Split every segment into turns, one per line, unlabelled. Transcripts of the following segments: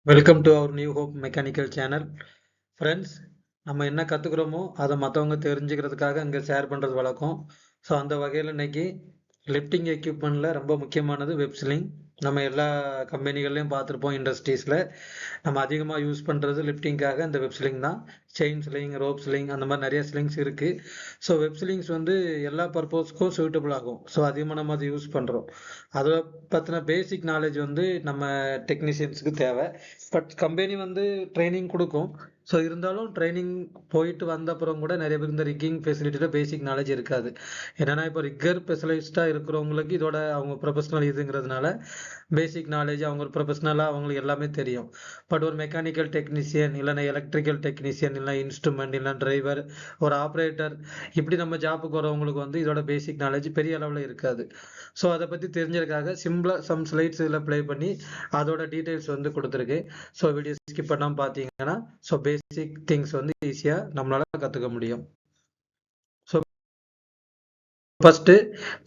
Welcome to our New Hope mechanical channel. Friends, நம்ம என்ன கற்றுக்குறோமோ அதை மற்றவங்க தெரிஞ்சுக்கிறதுக்காக இங்கே ஷேர் பண்ணுறது வழக்கம். ஸோ அந்த வகையில் இன்னைக்கு லிஃப்டிங் எக்யூப்மெண்ட்டில் ரொம்ப முக்கியமானது வெப்ஸ்லிங். நம்ம எல்லா கம்பெனிகள்லையும் பார்த்துருப்போம். இண்டஸ்ட்ரீஸில் நம்ம அதிகமாக யூஸ் பண்ணுறது லிஃப்டிங்காக இந்த வெப்ஸ்லிங் தான். செயின் ஸ்லிங், ரோப் ஸ்லிங், அந்த மாதிரி நிறைய ஸ்லிங்ஸ் இருக்குது. ஸோ வெப்ஸ்லிங்ஸ் வந்து எல்லா பர்பஸ்க்கும் சூட்டபிள் ஆகும். ஸோ அதிகமாக நம்ம அதை யூஸ் பண்ணுறோம். அதை பற்றின பேசிக் நாலேஜ் வந்து நம்ம டெக்னீஷியன்ஸுக்கு தேவை. பட் கம்பெனி வந்து ட்ரைனிங் கொடுக்கும். ஸோ இருந்தாலும் ட்ரைனிங் போயிட்டு வந்த அப்புறம் கூட நிறைய பேர் இந்த ரிக்கிங் ஃபெசிலிட்டியில் பேசிக் நாலேஜ் இருக்காது. என்னன்னா இப்போ ரிக்கர் ஸ்பெஷலிஸ்ட்டாக இருக்கிறவங்களுக்கு இதோட அவங்க ப்ரொஃபஷனல் இதுங்கிறதுனால பேசிக் நாலேஜ் அவங்க ஒரு ப்ரொஃபஷனலாக அவங்களுக்கு எல்லாமே தெரியும். பட் ஒரு மெக்கானிக்கல் டெக்னீஷியன், இல்லைன்னா எலக்ட்ரிக்கல் டெக்னீஷியன், இல்லை இன்ஸ்ட்ருமெண்ட், இல்லை டிரைவர், ஒரு ஆப்ரேட்டர், இப்படி நம்ம ஜாப்புக்கு வரவங்களுக்கு வந்து இதோட பேசிக் நாலேஜ் பெரிய அளவில் இருக்காது. ஸோ அதை பற்றி தெரிஞ்சதுக்காக சிம்பிளாக சம் ஸ்லைட்ஸ் இதில் ப்ளே பண்ணி அதோட டீட்டெயில்ஸ் வந்து கொடுத்துருக்கு. ஸோ வீடியோ ஸ்கிப் பண்ணாமல் பார்த்தீங்கன்னா ஸோ பேசிக் திங்ஸ் வந்து ஈஸியாக நம்மளால் கற்றுக்க முடியும். ஸோ ஃபர்ஸ்ட்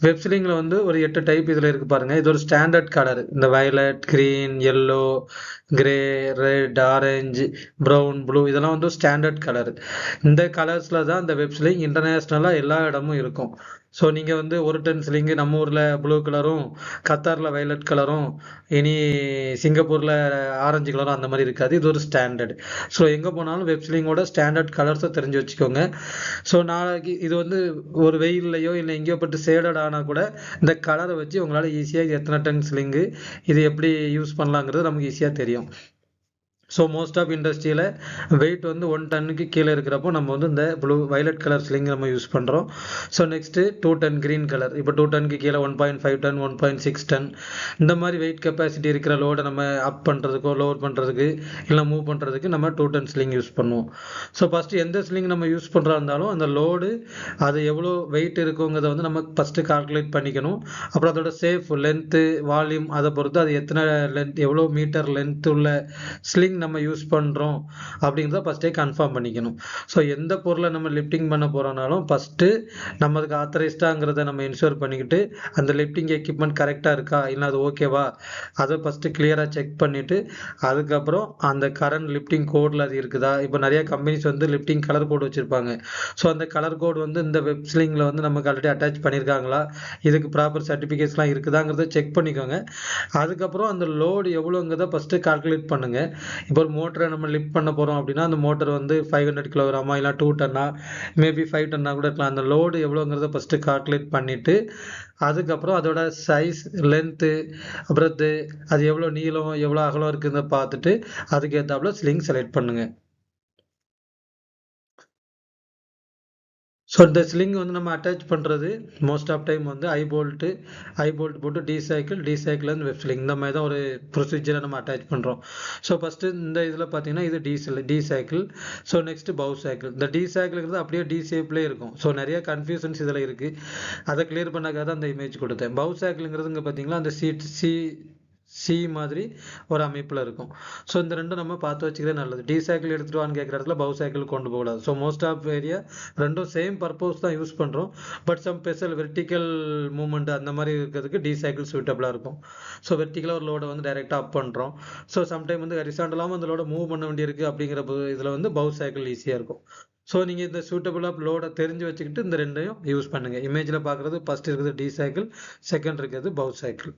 வெப்ஸ்லிங்ல வந்து ஒரு 8 டைப் இதுல இருக்கு பாருங்க. இது ஒரு ஸ்டாண்டர்ட் கலர். இந்த violet, green, yellow, grey, red, orange, brown, blue, இதெல்லாம் வந்து ஸ்டாண்டர்ட் கலர். இந்த கலர்ஸ்ல தான் இந்த வெப்ஸ்லிங் இன்டர்நேஷ்னலா எல்லா இடமும் இருக்கும். ஸோ நீங்கள் வந்து ஒரு டன் ஸ்லிங்கு நம்ம ஊரில் ப்ளூ கலரும், கத்தாரில் வயலட் கலரும், இனி சிங்கப்பூரில் ஆரஞ்சு கலரும் அந்த மாதிரி இருக்காது. இது ஒரு ஸ்டாண்டர்டு. ஸோ எங்கே போனாலும் வெப்ஸ்லிங்கோட ஸ்டாண்டர்ட் கலர்ஸை தெரிஞ்சு வச்சுக்கோங்க. ஸோ நாளைக்கு இது வந்து ஒரு வெயில்லையோ இல்லை எங்கேயோ பட்டு சேடட் ஆனால் கூட இந்த கலரை வச்சு உங்களால் ஈஸியாக எத்தனை டன் ஸ்லிங்கு இது எப்படி யூஸ் பண்ணலாங்கிறது நமக்கு ஈஸியாக தெரியும். ஸோ மோஸ்ட் ஆஃப் இண்டஸ்ட்ரியில் வெயிட் வந்து 1 டன்னுக்கு கீழே இருக்கிறப்போ நம்ம வந்து இந்த வயலட் கலர் ஸ்லிங் நம்ம யூஸ் பண்ணுறோம். So next 2 ton green colour. இப்போ 2 டன்னுக்கு கீழே 1.5 டன், 1.6 டன், இந்த மாதிரி வெயிட் கெப்பாசிட்டி இருக்கிற லோடை நம்ம அப் பண்ணுறதுக்கோ லோவர் பண்ணுறதுக்கு இல்லை மூவ் பண்ணுறதுக்கு நம்ம 2 டன் ஸ்லிங் யூஸ் பண்ணுவோம். ஸோ ஃபஸ்ட்டு எந்த ஸ்லிங் நம்ம யூஸ் பண்ணுறா இருந்தாலும் அந்த லோடு அது எவ்வளோ வெயிட் இருக்குங்கிறத வந்து நம்ம ஃபஸ்ட்டு கால்குலேட் பண்ணிக்கணும். அப்புறம் அதோட சேஃப் லென்த்து, வால்யூம், அதை பொறுத்து அது எத்தனை லென்த், எவ்வளோ மீட்டர் லென்த் உள்ள ஸ்லிங் நம்ம யூஸ் பண்ணுறோம் அப்படிங்கிறத ஃபஸ்ட்டே கன்ஃபார்ம் பண்ணிக்கணும். ஸோ எந்த பொருளை நம்ம லிஃப்டிங் பண்ண போகிறோம்னாலும் ஃபஸ்ட்டு நம்ம அதுக்கு ஆத்தரைஸ்டாங்கிறத நம்ம இன்ஷூர் பண்ணிக்கிட்டு அந்த லிஃப்டிங் எக்யூப்மெண்ட் கரெக்டாக இருக்கா, இல்லை அது ஓகேவா, அதை ஃபஸ்ட்டு கிளியராக செக் பண்ணிவிட்டு அதுக்கப்புறம் அந்த கரண்ட் லிஃப்டிங் கோடில் அது இருக்குதா. இப்போ நிறைய கம்பெனிஸ் வந்து லிஃப்டிங் கலர் கோடு வச்சுருப்பாங்க. ஸோ அந்த கலர் கோடு வந்து இந்த வெப்ஸ்லிங்கில் வந்து நமக்கு ஆல்ரெடி அட்டாச் பண்ணியிருக்காங்களா, இதுக்கு ப்ராப்பர் சர்டிஃபிகேட்ஸ்லாம் இருக்குதாங்கிறத செக் பண்ணிக்கோங்க. அதுக்கப்புறம் அந்த லோடு எவ்வளோங்கிறத ஃபஸ்ட்டு கால்குலேட் பண்ணுங்கள். இப்போ ஒரு மோட்டரை நம்ம லிஃப்ட் பண்ண போகிறோம் அப்படின்னா அந்த மோட்டர் வந்து 500 கிலோகிராமா இல்லை 2 டன்னா, மேபி 5 டன்னா கூட இருக்கலாம். அந்த லோடு எவ்வளோங்கிறத ஃபஸ்ட்டு கால்குலேட் பண்ணிவிட்டு அதுக்கப்புறம் அதோட சைஸ், லென்த்து, பிரெத்து, அது எவ்வளோ நீளம் எவ்வளோ அகலம் இருக்குதுன்னு பார்த்துட்டு அதுக்கேற்றாப்புல ஸ்லிங் செலக்ட் பண்ணுங்கள். ஸோ இந்த ஸ்லிங் வந்து நம்ம அட்டாச் பண்ணுறது மோஸ்ட் ஆஃப் டைம் வந்து ஐ போல்ட் போட்டு டி சைக்கிள் வெப் இந்த மாதிரி தான் ஒரு ப்ரொசீஜரை நம்ம அட்டாச் பண்ணுறோம். ஸோ ஃபஸ்ட்டு இந்த இதில் பார்த்தீங்கன்னா இது D shackle. So next bow shackle. இந்த டி சைக்கிள்ங்கிறது அப்படியே டி ஷேப்லேயே இருக்கும். ஸோ நிறைய கன்ஃபியூஷன்ஸ் இதில் இருக்குது. அதை கிளியர் பண்ணாக்காக தான் அந்த இமேஜ் கொடுத்தேன். பவு சைக்கிள்ங்கிறது இங்கே பார்த்தீங்கன்னா அந்த சி மாதிரி ஒரு அமைப்பில் இருக்கும். ஸோ இந்த ரெண்டும் நம்ம பார்த்து வச்சுக்கிறது நல்லது. டி சைக்கிள் எடுத்துகிட்டு வான்னு கேட்குற இடத்துல பவு சைக்கிள் கொண்டு போகக்கூடாது. ஸோ மோஸ்ட் ஆஃப் ஏரியா ரெண்டும் சேம் பர்பஸ் தான் யூஸ் பண்ணுறோம். But some special vertical movement அந்த மாதிரி இருக்கிறதுக்கு டி சைக்கிள் சூட்டபிளாக இருக்கும். ஸோ வெர்டிக்கலாக ஒரு லோடை வந்து டைரெக்டாக அப் பண்ணுறோம். ஸோ சம்டைம் வந்து ஹரிசாண்டலாகவும் அந்த லோடை மூவ் பண்ண வேண்டியிருக்கு. அப்படிங்கிற இதில் வந்து பவு சைக்கிள் ஈஸியாக இருக்கும். ஸோ நீங்கள் இந்த சூட்டபிளாக லோடை தெரிஞ்சு வச்சுக்கிட்டு இந்த ரெண்டையும் யூஸ் பண்ணுங்கள். இமேஜில் பார்க்குறது ஃபஸ்ட் இருக்கிறது டி சைக்கிள், செகண்ட் இருக்கிறது பவு சைக்கிள்.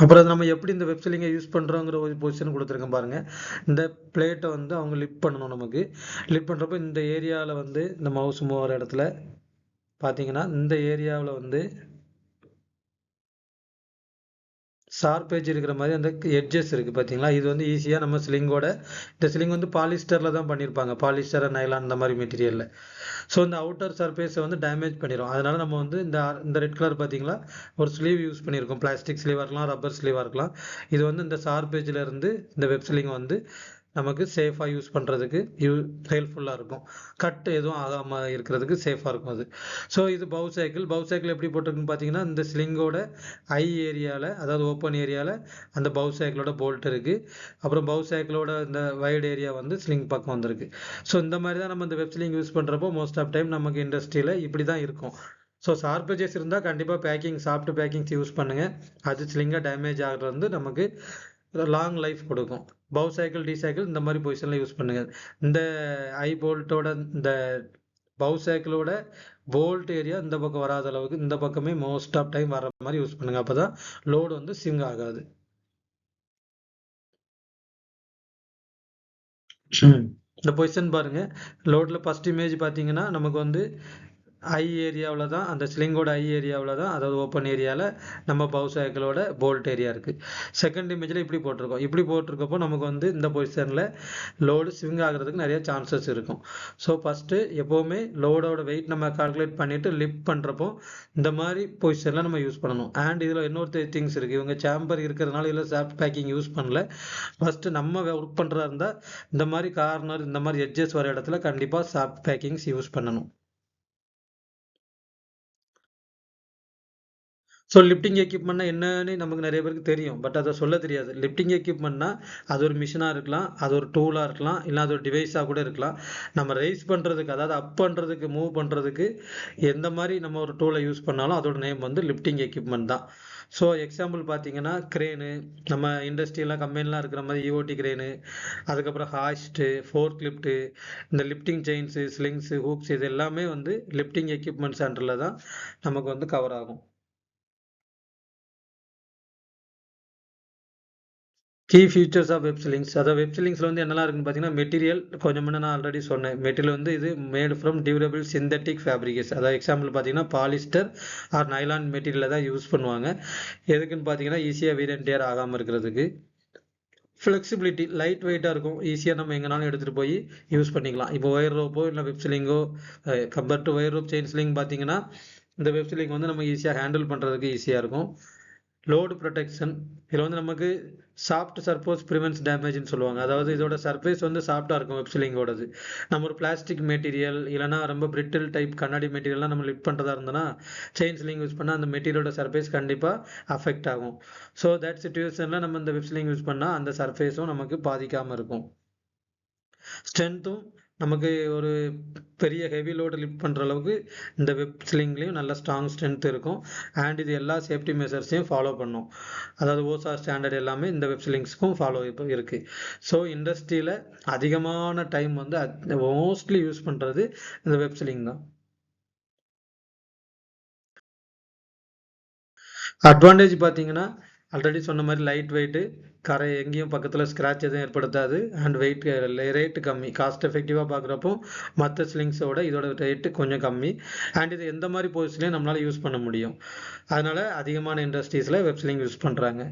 அப்புறம் நம்ம எப்படி இந்த வெப்ஸ்லிங்கை யூஸ் பண்ணுறோங்கிற ஒரு பொசிஷன் கொடுத்துருக்கேன் பாருங்கள். இந்த பிளேட்டை வந்து அவங்க லிஃப்ட் பண்ணணும். நமக்கு லிஃப்ட் பண்ணுறப்போ இந்த ஏரியாவில் வந்து இந்த மவுஸ் மூவ் ஆகிற இடத்துல பார்த்தீங்கன்னா இந்த ஏரியாவில் வந்து ஷார்ப் எட்ஜ் இருக்கிற மாதிரி அந்த எட்ஜஸ் இருக்குது பார்த்தீங்களா. இது வந்து ஈஸியாக நம்ம ஸ்லிங்கோட, இந்த ஸ்லிங் வந்து பாலிஸ்டரில் தான் பண்ணியிருப்பாங்க. பாலிஸ்டர், நைலான் இந்த மாதிரி மெட்டீரியலில். ஸோ இந்த அவுட்டர் சர்ஃபேஸை வந்து டேமேஜ் பண்ணிடும். அதனால நம்ம வந்து இந்த ரெட் கலர் பார்த்தீங்களா ஒரு ஸ்லீவ் யூஸ் பண்ணியிருக்கோம். பிளாஸ்டிக் ஸ்லீவாக இருக்கலாம், ரப்பர் ஸ்லீவாக இருக்கலாம். இது வந்து இந்த ஷார்ப் எட்ஜில் இருந்து இந்த வெப் ஸ்லிங்கை வந்து நமக்கு சேஃபாக யூஸ் பண்ணுறதுக்கு ஹெல்ப்ஃபுல்லாக இருக்கும். கட் எதுவும் ஆகாமல் இருக்கிறதுக்கு சேஃபாக இருக்கும் அது. ஸோ இது பவு சைக்கிள் எப்படி போட்டிருக்குன்னு பார்த்தீங்கன்னா இந்த ஸ்லிங்கோட ஐ ஏரியாவில், அதாவது ஓப்பன் ஏரியாவில் அந்த பவு சைக்கிளோட போல்ட் இருக்குது. அப்புறம் பவு சைக்கிளோட இந்த வைட் ஏரியா வந்து ஸ்லிங் பக்கம் வந்திருக்கு. ஸோ இந்த மாதிரி தான் நம்ம இந்த வெப் ஸ்லிங் யூஸ் பண்ணுறப்போ மோஸ்ட் ஆஃப் டைம் நமக்கு இண்டஸ்ட்ரியில் இப்படி தான் இருக்கும். ஸோ ஷார்ப் எட்ஜஸ் இருந்தால் கண்டிப்பாக பேக்கிங் சாஃப்ட் பேக்கிங்ஸ் யூஸ் பண்ணுங்கள். அது ஸ்லிங்காக டேமேஜ் ஆகிறது வந்து நமக்கு லாங் லைஃப் கொடுக்கும். பவ் சைக்கிள் டி சைக்கிள் இந்த மாதிரி பொசிஷனில் யூஸ் பண்ணுங்கள். இந்த ஐ போல்ட்டோட இந்த பவ் சைக்கிளோட போல்ட் ஏரியா இந்த பக்கம் வராத அளவுக்கு இந்த பக்கமே மோஸ்ட் ஆஃப் டைம் வர மாதிரி யூஸ் பண்ணுங்க. அப்பதான் லோடு வந்து ஸ்விங் ஆகாது. இந்த பொசிஷன் பாருங்க. லோட்ல ஃபர்ஸ்ட் இமேஜ் பார்த்தீங்கன்னா நமக்கு வந்து ஐ ஏரியாவில் தான், அந்த ஸ்லிங்கோட ஐ ஏரியாவில் தான், அதாவது ஓப்பன் ஏரியாவில் நம்ம பவ் சைக்கிளோட போல்ட் ஏரியா இருக்குது. செகண்ட் இமேஜில் இப்படி போட்டிருக்கோம். இப்படி போட்டிருக்கப்போ நமக்கு வந்து இந்த பொசிஷனில் லோடு ஸ்விங் ஆகிறதுக்கு நிறைய சான்சஸ் இருக்கும். ஸோ ஃபஸ்ட்டு எப்போவுமே லோடோட வெயிட் நம்ம கால்குலேட் பண்ணிவிட்டு லிஃப்ட் பண்ணுறப்போ இந்த மாதிரி பொசிஷனில் நம்ம யூஸ் பண்ணணும். அண்ட் இதில் இன்னொரு திங்ஸ் இருக்குது. இவங்க சேம்பர் இருக்கிறதுனால இதில் சாஃப்ட் பேக்கிங் யூஸ் பண்ணல. ஃபஸ்ட்டு நம்ம ஒர்க் பண்ணுறதா இருந்தால் இந்த மாதிரி கார்னர் இந்த மாதிரி எட்ஜஸ் வர இடத்துல கண்டிப்பாக சாஃப்ட் பேக்கிங்ஸ் யூஸ் பண்ணணும். ஸோ லிஃப்டிங் எக்யூப்மெண்ட்னா என்னன்னு நமக்கு நிறைய பேருக்கு தெரியும். பட் அதை சொல்ல தெரியாது. லிஃப்டிங் எக்யூப்மெண்ட்னா அது ஒரு மிஷினாக இருக்கலாம், அது ஒரு டூலாக இருக்கலாம், இல்லை அது ஒரு டிவைஸாக கூட இருக்கலாம். நம்ம ரைஸ் பண்ணுறதுக்கு, அதாவது அப் பண்ணுறதுக்கு, மூவ் பண்ணுறதுக்கு எந்த மாதிரி நம்ம ஒரு டூலை யூஸ் பண்ணாலும் அதோட நேம் வந்து லிஃப்டிங் எக்யூப்மெண்ட் தான். ஸோ எக்ஸாம்பிள் பார்த்தீங்கன்னா கிரேனு, நம்ம இண்டஸ்ட்ரியெலாம் கம்பெனிலாம் இருக்கிற மாதிரி இஓடி கிரேனு, அதுக்கப்புறம் ஹாய்ஸ்ட்டு, ஃபோர்க் லிஃப்ட்டு, இந்த லிஃப்டிங் செயின்ஸு, ஸ்லிங்ஸு, ஹூக்ஸ், இது எல்லாமே வந்து லிஃப்டிங் எக்யூப்மெண்ட் சென்டரில் தான் நமக்கு வந்து கவர் ஆகும். Key features of web slings. அதாவது வெப் சிலிங்ஸில் வந்து என்னெல்லாம் இருக்குன்னு பார்த்தீங்கன்னா, மெட்டீரியல் கொஞ்சம் முன்னே நான் ஆல்ரெடி சொன்னேன். மெட்டீரியல் வந்து இது மேடு ஃப்ரம் டியூரபிள் சிந்தட்டிக் ஃபேப்ரிகேஸ். அதாவது எக்ஸாம்பிள் பார்த்தீங்கன்னா பாலிஸ்டர் ஆர் நைலான் மெட்டீரியலை தான் யூஸ் பண்ணுவாங்க. எதுக்குன்னு பார்த்தீங்கன்னா ஈஸியாக வீர் அண்ட் டியர் ஆகாமல் இருக்கிறதுக்கு. ஃப்ளெக்சிபிலிட்டி, லைட் வெயிட்டாக இருக்கும், ஈஸியாக நம்ம எங்கேனாலும் எடுத்துகிட்டு போய் யூஸ் பண்ணிக்கலாம். இப்போ ஒயர் ரோப்போ இல்லை வெப் சிலிங்கோ compare to wire rope chain sling பார்த்தீங்கன்னா இந்த வெப் சிலிங் வந்து நம்ம ஈஸியாக ஹேண்டில் பண்ணுறதுக்கு ஈஸியாக இருக்கும். லோடு ப்ரொடெக்ஷன், இதில் வந்து நமக்கு சாஃப்ட் சர்ஃபேஸ் ப்ரிவென்ட்ஸ் டேமேஜ்னு சொல்லுவாங்க. அதாவது இதோட சர்ஃபேஸ் வந்து சாஃப்டாக இருக்கும் வெப்சிலிங்கோடது. நம்ம ஒரு பிளாஸ்டிக் மெட்டீரியல் இல்லைனா ரொம்ப பிரிட்டில் டைப் கண்ணாடி மெட்டீரியல்லாம் நம்ம லிஃப்ட் பண்ணுறதா இருந்தோன்னா செயின் ஸ்லிங் யூஸ் பண்ணால் அந்த மெட்டீரியலோட சர்ஃபேஸ் கண்டிப்பாக அஃபெக்ட் ஆகும். ஸோ தட் சுச்சுவேஷனில் நம்ம இந்த வெப்சிலிங் யூஸ் பண்ணால் அந்த சர்ஃபேஸும் நமக்கு பாதிக்காமல் இருக்கும். ஸ்ட்ரென்த்தும் நமக்கு ஒரு பெரிய ஹெவி லோடு லிஃப்ட் பண்ணுற அளவுக்கு இந்த வெப் ஸ்லிங்லேயும் நல்ல ஸ்ட்ராங் ஸ்ட்ரென்த் இருக்கும். அண்ட் இது எல்லா சேஃப்டி மெஷர்ஸையும் ஃபாலோ பண்ணும். அதாவது ஓசா ஸ்டாண்டர்ட் எல்லாமே இந்த வெப் ஸ்லிங்ஸ்க்கும் ஃபாலோ இப்போ இருக்குது. ஸோ இண்டஸ்ட்ரியில் அதிகமான டைம் வந்து மோஸ்ட்லி யூஸ் பண்ணுறது இந்த வெப் ஸ்லிங் தான். அட்வான்டேஜ் பார்த்தீங்கன்னா ஆல்ரெடி சொன்ன மாதிரி லைட் வெயிட்டு, கரை எங்கேயும் பக்கத்தில் ஸ்க்ராட்ச் எதுவும் ஏற்படுத்தாது. அண்ட் வெயிட் ரேட்டு கம்மி. காஸ்ட் எஃபெக்டிவாக பார்க்குறப்போ மற்ற ஸ்லிங்ஸோட இதோட ரேட்டு கொஞ்சம் கம்மி. அண்ட் இது எந்த மாதிரி பொசிஷன்லையும் நம்மளால் யூஸ் பண்ண முடியும். அதனால் அதிகமான இண்டஸ்ட்ரீஸில் வெப் ஸ்லிங் யூஸ் பண்ணுறாங்க.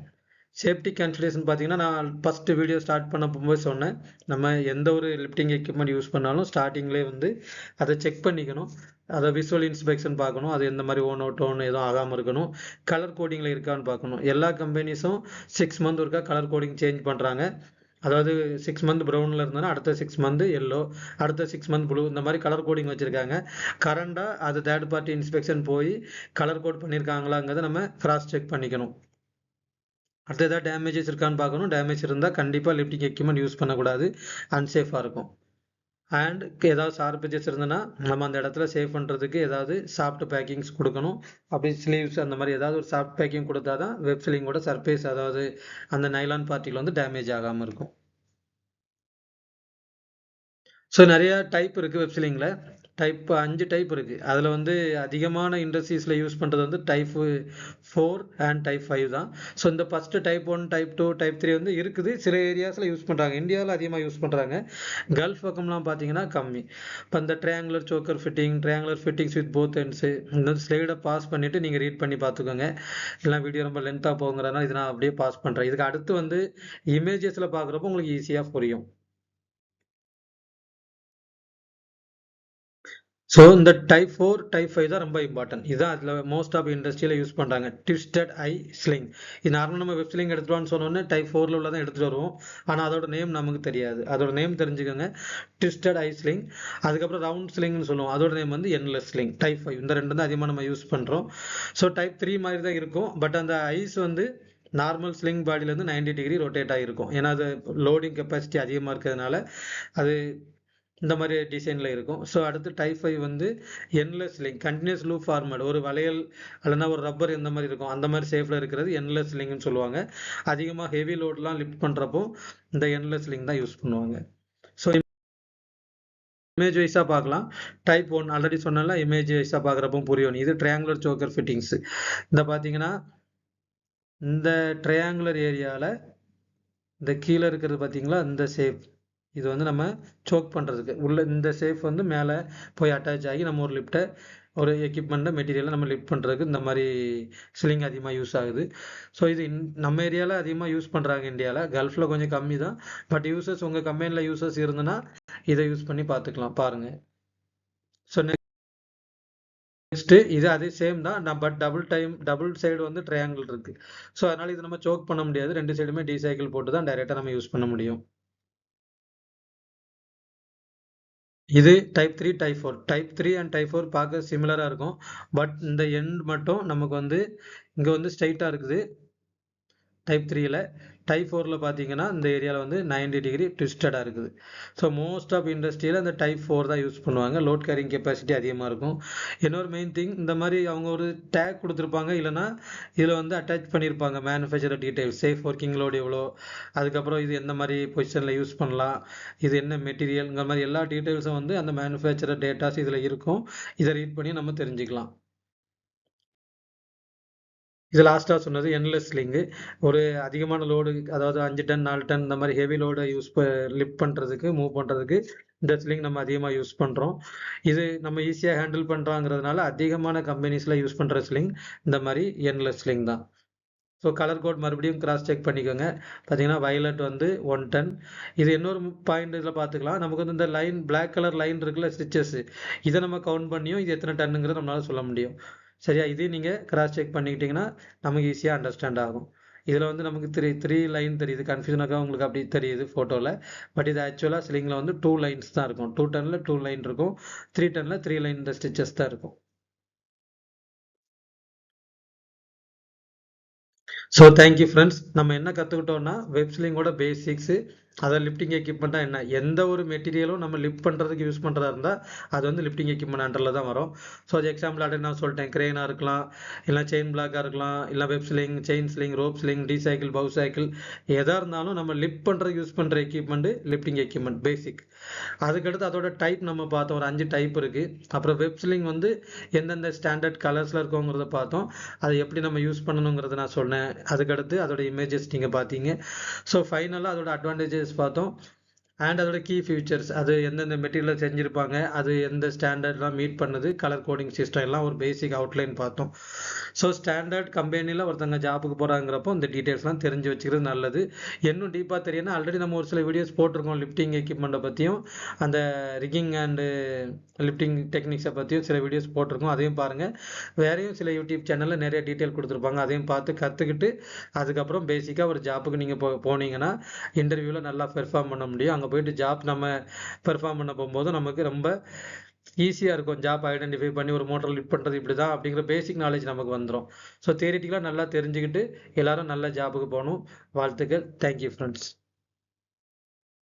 சேஃப்டி கன்சிடரேஷன் பார்த்தீங்கன்னா நான் ஃபஸ்ட்டு வீடியோ ஸ்டார்ட் பண்ண போகும்போது சொன்னேன், நம்ம எந்த ஒரு லிஃப்டிங் எக்யூப்மெண்ட் யூஸ் பண்ணாலும் ஸ்டார்டிங்லேயே வந்து அதை செக் பண்ணிக்கணும். அதை விசுவல் இன்ஸ்பெக்ஷன் பார்க்கணும். அது எந்த மாதிரி டோன் எதுவும் ஆகாமல் இருக்கணும். கலர் கோடிங்கில் இருக்கான்னு பார்க்கணும். எல்லா கம்பெனிஸும் 6 மந்த் ஒருக்கா கலர் கோடிங் சேஞ்ச் பண்ணுறாங்க. அதாவது 6 மந்த் ப்ரௌனில் இருந்ததுன்னா அடுத்த 6 மந்த் எல்லோ, அடுத்த 6 மந்த் ப்ளூ, இந்த மாதிரி கலர் கோடிங் வச்சுருக்காங்க. கரண்டாக அது தேர்ட் பார்ட்டி இன்ஸ்பெக்ஷன் போய் கலர் கோட் பண்ணியிருக்காங்களாங்கிறத நம்ம கிராஸ் செக் பண்ணிக்கணும். அடுத்து ஏதாவது டேமேஜஸ் இருக்கான்னு பார்க்கணும். டேமேஜ் இருந்தால் கண்டிப்பாக லிஃப்டிங் எக்யூப்மெண்ட் யூஸ் பண்ணக்கூடாது, அன்சேஃபாக இருக்கும். அண்ட் ஏதாவது ஷார்ப் எட்ஜஸ் இருந்ததுன்னா நம்ம அந்த இடத்துல சேவ் பண்ணுறதுக்கு ஏதாவது சாஃப்ட் பேக்கிங்ஸ் கொடுக்கணும். அப்படி ஸ்லீவ்ஸ் அந்த மாதிரி ஏதாவது ஒரு சாஃப்ட் பேக்கிங் கொடுத்தா தான் வெப் சிலிங்கோட சர்ஃபேஸ், அதாவது அந்த நைலான் பார்ட்டிகள் வந்து டேமேஜ் ஆகாமல் இருக்கும். ஸோ நிறையா டைப் இருக்குது வெப் சிலிங்கில். டைப் 5 டைப் இருக்குது. அதில் வந்து அதிகமான இண்டஸ்ட்ரீஸில் யூஸ் பண்ணுறது வந்து டைப் 4 அண்ட் டைப் 5 தான். ஸோ இந்த ஃபஸ்ட்டு டைப் 1, டைப் 2, டைப் 3 வந்து இருக்குது. சில ஏரியாஸில் யூஸ் பண்ணுறாங்க. இந்தியாவில் அதிகமாக யூஸ் பண்ணுறாங்க. கல்ஃப் பக்கம்லாம் பார்த்தீங்கன்னா கம்மி. இப்போ இந்த triangular choker fitting, triangular fittings with both ends, இந்த ஸ்லைடை பாஸ் பண்ணிவிட்டு நீங்கள் ரீட் பண்ணி பார்த்துக்கோங்க. இல்லைனா வீடியோ ரொம்ப லென்த்தாக போங்கிறதுனால இதை நான் அப்படியே பாஸ் பண்ணுறேன். இதுக்கு அடுத்து வந்து இமேஜஸில் பார்க்குறப்போ உங்களுக்கு ஈஸியாக புரியும். ஸோ இந்த டைப் 4, டைப் 5 தான் ரொம்ப இம்பார்ட்டன்ட். இதுதான் அதில் மோஸ்ட் ஆஃப் இண்டஸ்ட்ரியில் யூஸ் பண்ணுறாங்க. ட்விஸ்டட் ஐ ஸ்லிங். இது நார்மலாக நம்ம வெப் ஸ்லிங் எடுத்துகிட்டு சொன்னோன்னே டைப் 4ல் உள்ள தான் எடுத்துகிட்டு வருவோம். ஆனால் அதோட நேம் நமக்கு தெரியாது. அதோட நேம் தெரிஞ்சுக்கோங்க, ட்விஸ்டட் ஐ ஸ்லிங். அதுக்கப்புறம் ரவுண்ட் ஸ்லிங்னு சொல்லுவோம், அதோட நேம் வந்து என்லெஸ் ஸ்லிங். டைப் 5 இந்த ரெண்டு தான் அதிகமாக நம்ம யூஸ் பண்ணுறோம். ஸோ டைப் 3 மாதிரி தான் இருக்கும். பட் அந்த ஐஸ் வந்து நார்மல் ஸ்லிங் பாடியிலேருந்து 90 டிகிரி ரொட்டேட் ஆகிருக்கும். ஏன்னா அது லோடிங் கெப்பாசிட்டி அதிகமாக இருக்கிறதுனால அது இந்த மாதிரி டிசைனில் இருக்கும். ஸோ அடுத்து டைப் 5 வந்து endless link continuous loop format, ஒரு வளையல் அல்லனா ஒரு ரப்பர் இந்த மாதிரி இருக்கும், அந்த மாதிரி ஷேப்பில் இருக்கிறது என்லெஸ் லிங்க்னு சொல்லுவாங்க. அதிகமாக ஹெவி லோட்லாம் லிஃப்ட் பண்ணுறப்போ இந்த என்லெஸ் லிங்க் தான் யூஸ் பண்ணுவாங்க. ஸோ இமேஜ் வைஸாக பார்க்கலாம். டைப் 1 ஆல்ரெடி சொன்னால இமேஜ் வைஸாக பார்க்குறப்போ புரியும். இது ட்ரையாங்குலர் சோக்கர் ஃபிட்டிங்ஸ். இந்த பார்த்தீங்கன்னா இந்த ட்ரையாங்குலர் ஏரியாவில் இந்த கீழே இருக்கிறது பார்த்தீங்களா, இந்த ஷேப் இது வந்து நம்ம சோக் பண்ணுறதுக்கு உள்ள இந்த ஷேப் வந்து மேலே போய் அட்டாச் ஆகி நம்ம ஒரு லிஃப்ட்டை ஒரு எக்யூப்மெண்ட்டை மெட்டீரியலை நம்ம லிஃப்ட் பண்ணுறதுக்கு இந்த மாதிரி ஸ்லிங் அதிகமாக யூஸ் ஆகுது. ஸோ இது நம்ம ஏரியாவில் அதிகமாக யூஸ் பண்ணுறாங்க. இந்தியாவில், கல்ஃபில் கொஞ்சம் கம்மி தான். பட் யூசர்ஸ் உங்கள் கம்பெனியில் யூசர்ஸ் இருந்ததுன்னா இதை யூஸ் பண்ணி பார்த்துக்கலாம், பாருங்கள். ஸோ நெக்ஸ்ட் இது அதே சேம் தான், பட் டபுள் சைடு வந்து ட்ரையாங்கிள் இருக்கு. ஸோ அதனால இது நம்ம சோக் பண்ண முடியாது. ரெண்டு சைடுமே டீசைக்கிள் போட்டு தான் டைரெக்டாக நம்ம யூஸ் பண்ண முடியும். இது type 3 type 4. Type 3 and type 4 பார்க்க சிமிலராக இருக்கும். பட் இந்த எண்ட் மட்டும் நமக்கு வந்து இங்கே வந்து ஸ்ட்ரைட்டாக இருக்குது டைப் 3ல. டைப் 4ல பார்த்தீங்கன்னா இந்த ஏரியாவில் வந்து 90 டிகிரி ட்விஸ்டடாக இருக்குது. ஸோ மோஸ்ட் ஆஃப் இண்டஸ்ட்ரியில் இந்த டைப் 4 தான் யூஸ் பண்ணுவாங்க. லோட் கேரிங் கெப்பாசிட்டி அதிகமாக இருக்கும். இன்னொரு மெயின் திங், இந்த மாதிரி அவங்க ஒரு டேக் கொடுத்துருப்பாங்க, இல்லைனா இதில் வந்து அட்டாச் பண்ணியிருப்பாங்க manufacturer details, safe working load எவ்வளோ, அதுக்கப்புறம் இது எந்த மாதிரி பொசிஷனில் யூஸ் பண்ணலாம், இது என்ன மெட்டீரியல்ங்கிற மாதிரி எல்லா டீட்டெயில்ஸும் வந்து அந்த மேனுஃபேக்சரர் டேட்டாஸ் இதில் இருக்கும். இதை ரீட் பண்ணி நம்ம தெரிஞ்சுக்கலாம். இது லாஸ்ட்டாக சொன்னது என்லெஸ் ஸ்லிங்கு. ஒரு அதிகமான லோடு, அதாவது 5 டன் 4 டன் இந்த மாதிரி ஹெவி லோடை லிஃப்ட் பண்ணுறதுக்கு, மூவ் பண்ணுறதுக்கு இந்த ஸ்லிங் நம்ம அதிகமாக யூஸ் பண்ணுறோம். இது நம்ம ஈஸியாக ஹேண்டில் பண்ணுறாங்கிறதுனால அதிகமான கம்பெனிஸில் யூஸ் பண்ணுற ஸ்லிங் இந்த மாதிரி என்லெஸ் ஸ்லிங் தான். ஸோ கலர் கோட் மறுபடியும் கிராஸ் செக் பண்ணிக்கோங்க. பார்த்தீங்கன்னா வயலட் வந்து 1 டன். இது இன்னொரு பாயிண்ட் இதில் பார்த்துக்கலாம். நமக்கு வந்து இந்த லைன் பிளாக் கலர் லைன் இருக்குல்ல, ஸ்டிச்சஸ், இதை நம்ம கவுண்ட் பண்ணியும் இது எத்தனை டன்னுங்கிறத நம்மளால் சொல்ல முடியும். சரியா, இதே நீங்கள் கிராஸ் செக் பண்ணிக்கிட்டிங்கன்னா நமக்கு ஈஸியாக அண்டர்ஸ்டாண்ட் ஆகும். இதில் வந்து நமக்கு த்ரீ லைன் தெரியுது, கன்ஃபியூஷனாக உங்களுக்கு அப்படி தெரியுது ஃபோட்டோவில். பட் இது ஆக்சுவலாக ஸ்லிங்கில் வந்து 2 லைன்ஸ் தான் இருக்கும். 2 டன்னில் 2 லைன் இருக்கும், 3 டன்னில் 3 லைன் இந்த ஸ்டிச்சஸ் தான் இருக்கும். So thank you friends. நம்ம என்ன கற்றுக்கிட்டோம்னா வெப்ஸ்லிங்கோட பேசிக்ஸு, அதை லிஃப்டிங் எக்யூப்மெண்ட்டாக என்ன, எந்த ஒரு மெட்டீரியலும் நம்ம லிஃப்ட் பண்ணுறதுக்கு யூஸ் பண்ணுறதா இருந்தால் அது வந்து லிஃப்டிங் எக்யூப்மெண்ட் அண்டரில் தான் வரும். ஸோ அது எக்ஸாம்பிள் ஆல்ரெடி நான் சொல்லிட்டேன், கிரெயினாக இருக்கலாம், இல்லை செயின் பிளாக்காக இருக்கலாம், இல்லை web sling, chain sling, rope sling, D shackle, bow shackle, எதாக இருந்தாலும் நம்ம லிஃப்ட் பண்ணுறதுக்கு யூஸ் பண்ணுற எக்யூப்மெண்ட்டு லிஃப்டிங் எக்யூப்மெண்ட் பேசிக். அதுக்கடுத்து அதோட டைப் நம்ம பார்த்தோம், ஒரு 5 டைப் இருக்குது. அப்புறம் வெப்ஸ்லிங் வந்து எந்தெந்த ஸ்டாண்டர்ட் கலர்ஸில் இருக்கோங்கிறத பார்த்தோம். அதை எப்படி நம்ம யூஸ் பண்ணணுங்கிறத நான் சொன்னேன். அதுக்கடுத்து அதோட இமேஜஸ் நீங்கள் பார்த்தீங்க. ஸோ ஃபைனலாக அதோட அட்வான்டேஜஸ் பார்த்தோம், அண்ட் அதோட கீ ஃபியூச்சர்ஸ், அது எந்தெந்த மெட்டீரியல் செஞ்சுருப்பாங்க, அது எந்த ஸ்டாண்டர்ட்லாம் மீட் பண்ணுது, கலர் கோடிங் சிஸ்டம் எல்லாம் ஒரு பேசிக் அவுட்லைன் பார்த்தோம். ஸோ ஸ்டாண்டர்ட் கம்பெனியில் ஒருத்தங்க ஜாப்புக்கு போகிறாங்கிறப்போ இந்த டீட்டெயில்ஸ்லாம் தெரிஞ்சு வச்சுக்கிறது நல்லது. இன்னும் டீப்பாக தெரியணும், ஆல்ரெடி நம்ம ஒரு சில வீடியோஸ் போட்டிருக்கோம் லிஃப்டிங் எக்யூப்மெண்ட்டை பற்றியும், அந்த ரிக்கிங் அண்டு லிஃப்டிங் டெக்னிக்ஸை பற்றியும் சில வீடியோஸ் போட்டிருக்கோம், அதையும் பாருங்கள். வேறையும் சில யூடியூப் சேனலில் நிறைய டீட்டெயில் கொடுத்துருப்பாங்க, அதையும் பார்த்து கற்றுக்கிட்டு அதுக்கப்புறம் பேசிக்காக ஒரு ஜாப்புக்கு நீங்கள் போனீங்கன்னா இன்டர்வியூவில் நல்லா பெர்ஃபார்ம் பண்ண முடியும். அங்கே போயிட்டு ஜாப் நம்ம பெர்ஃபார்ம் பண்ண போகும்போது நமக்கு ரொம்ப ஈஸியாக இருக்கும். ஜாப் ஐடென்டிஃபை பண்ணி ஒரு மோட்டர் லிஃப்ட் பண்ணுறது இப்படி தான் அப்படிங்கிற பேசிக் நாலேஜ் நமக்கு வந்துடும். ஸோ தியரிட்டிக்கலாக நல்லா தெரிஞ்சுக்கிட்டு எல்லாரும் நல்ல ஜாபுக்கு போகணும். வாழ்த்துக்கள். Thank you friends.